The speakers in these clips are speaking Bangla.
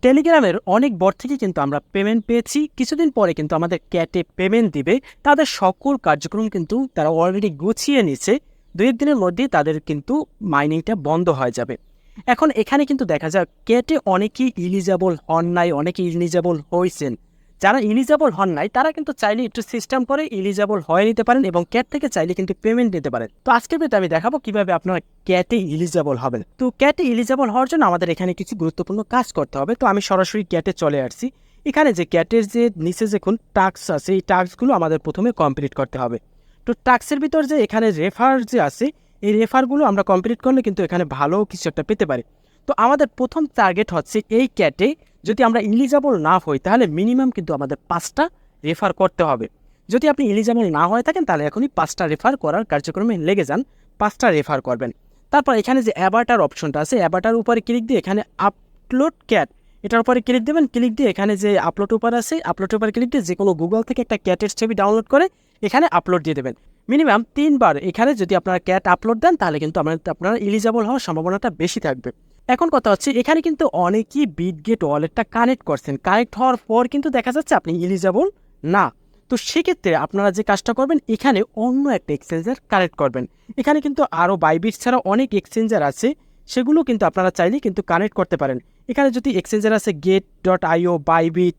টেলিগ্রামের অনেক বর থেকে কিন্তু আমরা পেমেন্ট পেয়েছি। কিছুদিন পরে কিন্তু আমাদের ক্যাটে পেমেন্ট দিবে। তাদের সকল কার্যক্রম কিন্তু তারা অলরেডি গুছিয়ে নিচ্ছে। 2-1 দিনের মধ্যেই তাদের কিন্তু মাইনিংটা বন্ধ হয়ে যাবে। এখন এখানে কিন্তু দেখা যায় ক্যাটে অনেকেই ইলিজিবল হন নাই, অনেকে ইলিজিবল হয়েছেন। যারা ইলিজিবল হন নাই তারা কিন্তু চাইলে একটু সিস্টেম করে ইলিজিবল হয়ে নিতে পারেন এবং ক্যাট থেকে চাইলে কিন্তু পেমেন্ট নিতে পারেন। তো আজকের ভিডিওতে আমি দেখাবো কিভাবে আপনারা ক্যাটে ইলিজিবল হবেন। তো ক্যাটে ইলিজিবল হওয়ার জন্য আমাদের এখানে কিছু গুরুত্বপূর্ণ কাজ করতে হবে। তো আমি সরাসরি ক্যাটে চলে আসছি। এখানে যে ক্যাটের যে নিচে যে কোন টাস্ক আছে, এই টাস্কগুলো আমাদের প্রথমে কমপ্লিট করতে হবে। তো টাস্কের ভিতর যে এখানে রেফার যে আছে, এই রেফারগুলো আমরা কমপ্লিট করলে কিন্তু এখানে ভালো কিছু একটা পেতে পারি। তো আমাদের প্রথম টার্গেট হচ্ছে এই ক্যাটে যদি আমরা ইলিজিবল না হই তাহলে মিনিমাম কিন্তু আমাদের 5টা রেফার করতে হবে। যদি আপনি ইলিজিবল না হয়ে থাকেন তাহলে এখনই 5টা রেফার করার কার্যক্রমে লেগে যান, 5টা রেফার করবেন। তারপর এখানে যে অ্যাভাটার অপশনটা আছে, অ্যাভাটার উপরে ক্লিক দিয়ে এখানে আপলোড ক্যাট, এটার উপরে ক্লিক দেবেন। ক্লিক দিয়ে এখানে যে আপলোড উপর আছে, আপলোড উপরে ক্লিক দিয়ে যে কোনো গুগল থেকে একটা ক্যাটের ছবি ডাউনলোড করে এখানে আপলোড দিয়ে দেবেন। মিনিমাম 3বার এখানে যদি আপনারা ক্যাট আপলোড দেন তাহলে কিন্তু আপনারা ইলিজিবল হওয়ার সম্ভাবনাটা বেশি থাকবে। এখন কথা হচ্ছে এখানে কিন্তু অনেকেই বিটগেট ওয়ালেটটা কানেক্ট করছেন, কানেক্ট হওয়ার পর কিন্তু দেখা যাচ্ছে আপনি ইলিজিবল না। তো সেক্ষেত্রে আপনারা যে কাজটা করবেন এখানে অন্য একটা এক্সচেঞ্জার কানেক্ট করবেন। এখানে কিন্তু আরও বাইবিট ছাড়া অনেক এক্সচেঞ্জার আছে, সেগুলো কিন্তু আপনারা চাইলে কিন্তু কানেক্ট করতে পারেন। এখানে যদি এক্সচেঞ্জার আছে get.io, বাইবিট,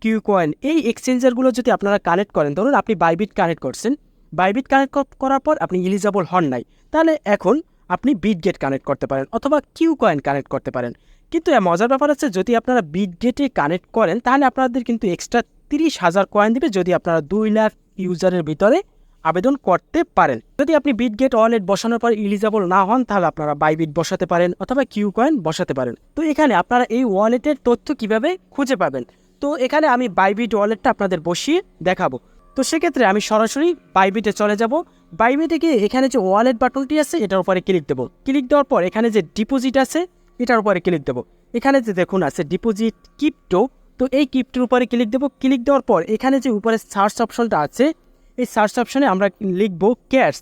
কিউকয়েন, এই এক্সচেঞ্জারগুলো যদি আপনারা কানেক্ট করেন, ধরুন আপনি বাইবিট কানেক্ট করছেন, বাইবিট কানেক্ট করার পর আপনি ইলিজিবল হন নাই, তাহলে এখন আপনি বিটগেট কানেক্ট করতে পারেন অথবা কিউকয়েন কানেক্ট করতে পারেন। কিন্তু মজার ব্যাপার হচ্ছে যদি আপনারা বিটগেটে কানেক্ট করেন তাহলে আপনাদের কিন্তু এক্সট্রা 30,000 কয়েন দিবে যদি আপনারা 2 লাখ ইউজারের ভিতরে আবেদন করতে পারেন। যদি আপনি বিটগেট ওয়ালেট বসানোর পর ইলিজিবল না হন তাহলে আপনারা বাইবিট বসাতে পারেন অথবা কিউকয়েন বসাতে পারেন। তো এখানে আপনারা এই ওয়ালেটের তথ্য কিভাবে খুঁজে পাবেন, তো এখানে আমি বাইবিট ওয়ালেটটা আপনাদের বসিয়ে দেখাবো। তো সেক্ষেত্রে আমি সরাসরি বাইবিটে চলে যাব। বাইবিটে গিয়ে এখানে যে ওয়ালেট বাটনটি আছে এটার উপরে ক্লিক দেবো। ক্লিক দেওয়ার পর এখানে যে ডিপোজিট আছে এটার উপরে ক্লিক দেবো। এখানে যে দেখুন আছে ডিপোজিট ক্রিপ্টো, তো এই ক্রিপ্টোর উপরে ক্লিক দেবো। ক্লিক দেওয়ার পর এখানে যে উপরে সার্চ অপশনটা আছে, এই সার্চ অপশনে আমরা লিখবো ক্যাটস,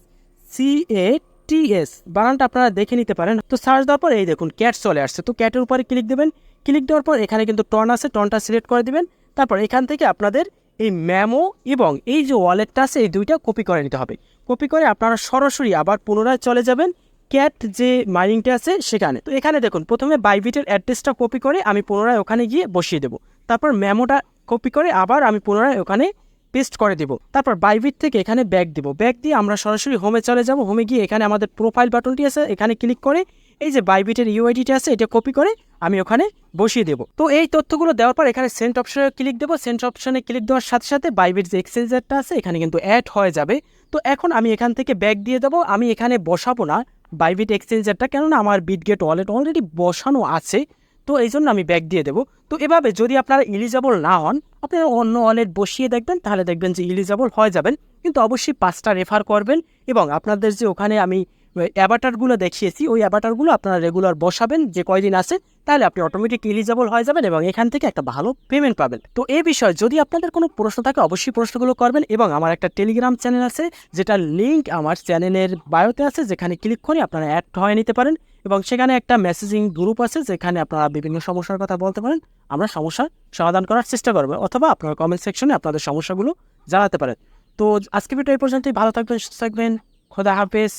CATS, বানানটা আপনারা দেখে নিতে পারেন। তো সার্চ দেওয়ার পর এই দেখুন ক্যাটস চলে আসছে। তো ক্যাটের উপরে ক্লিক দেবেন। ক্লিক দেওয়ার পর এখানে কিন্তু টন আছে, টনটা সিলেক্ট করে দিবেন। তারপর এখান থেকে আপনাদের এই মেমো এবং এই যে ওয়ালেটটা আছে এই দুইটা কপি করে নিতে হবে। কপি করে আপনারা সরাসরি আবার পুনরায় চলে যাবেন ক্যাট যে মাইনিংটা আছে সেখানে। তো এখানে দেখুন প্রথমে বাইবিটের অ্যাড্রেসটা কপি করে আমি পুনরায় ওখানে গিয়ে বসিয়ে দেবো। তারপর মেমোটা কপি করে আবার আমি পুনরায় ওখানে পেস্ট করে দেব। তারপর বাইবিট থেকে এখানে ব্যাক দিব। ব্যাক দিয়ে আমরা সরাসরি হোমে চলে যাব। হোমে গিয়ে এখানে আমাদের প্রোফাইল বাটনটি আছে, এখানে ক্লিক করে এই যে বাইবিটের ইউআইডিটা আছে এটা কপি করে আমি ওখানে বসিয়ে দেব। তো এই তথ্যগুলো দেওয়ার পর এখানে সেন্ড অপশনে ক্লিক দেবো। সেন্ড অপশনে ক্লিক দেওয়ার সাথে সাথে বাইবিট যে এক্সচেঞ্জারটা আছে এখানে কিন্তু অ্যাড হয়ে যাবে। তো এখন আমি এখান থেকে ব্যাক দিয়ে দেবো। আমি এখানে বসাবো না বাইবিট এক্সচেঞ্জারটা, কেননা আমার বিটগেট ওয়ালেট অলরেডি বসানো আছে, তো এই জন্য আমি ব্যাক দিয়ে দেবো। তো এভাবে যদি আপনারা ইলিজিবল না হন আপনারা অন্য ওয়ালেট বসিয়ে দেখবেন, তাহলে দেখবেন যে ইলিজিবল হয়ে যাবেন। কিন্তু অবশ্যই 5টা রেফার করবেন এবং আপনাদের যে ওখানে আমি অ্যাভাটারগুলো দেখিয়েছি ওই অ্যাভাটারগুলো আপনারা রেগুলার বসাবেন যে কয়দিন আছে, তাহলে আপনি অটোমেটিক এলিজিবল হয়ে যাবেন এবং এখান থেকে একটা ভালো পেমেন্ট পাবেন। তো এই বিষয়ে যদি আপনাদের কোনো প্রশ্ন থাকে অবশ্যই প্রশ্নগুলো করবেন এবং আমার একটা টেলিগ্রাম চ্যানেল আছে যেটা লিঙ্ক আমার চ্যানেলের বায়োতে আছে, যেখানে ক্লিক করে আপনারা অ্যাড হয়ে নিতে পারেন এবং সেখানে একটা মেসেজিং গ্রুপ আছে যেখানে আপনারা বিভিন্ন সমস্যার কথা বলতে পারেন, আমরা সমস্যার সমাধান করার চেষ্টা করবো অথবা আপনারা কমেন্ট সেকশনে আপনাদের সমস্যাগুলো জানাতে পারেন। তো আজকে ভিডিও এই পর্যন্তই। ভালো থাকবেন, সুস্থ থাকবেন, খোদা হাফেজ।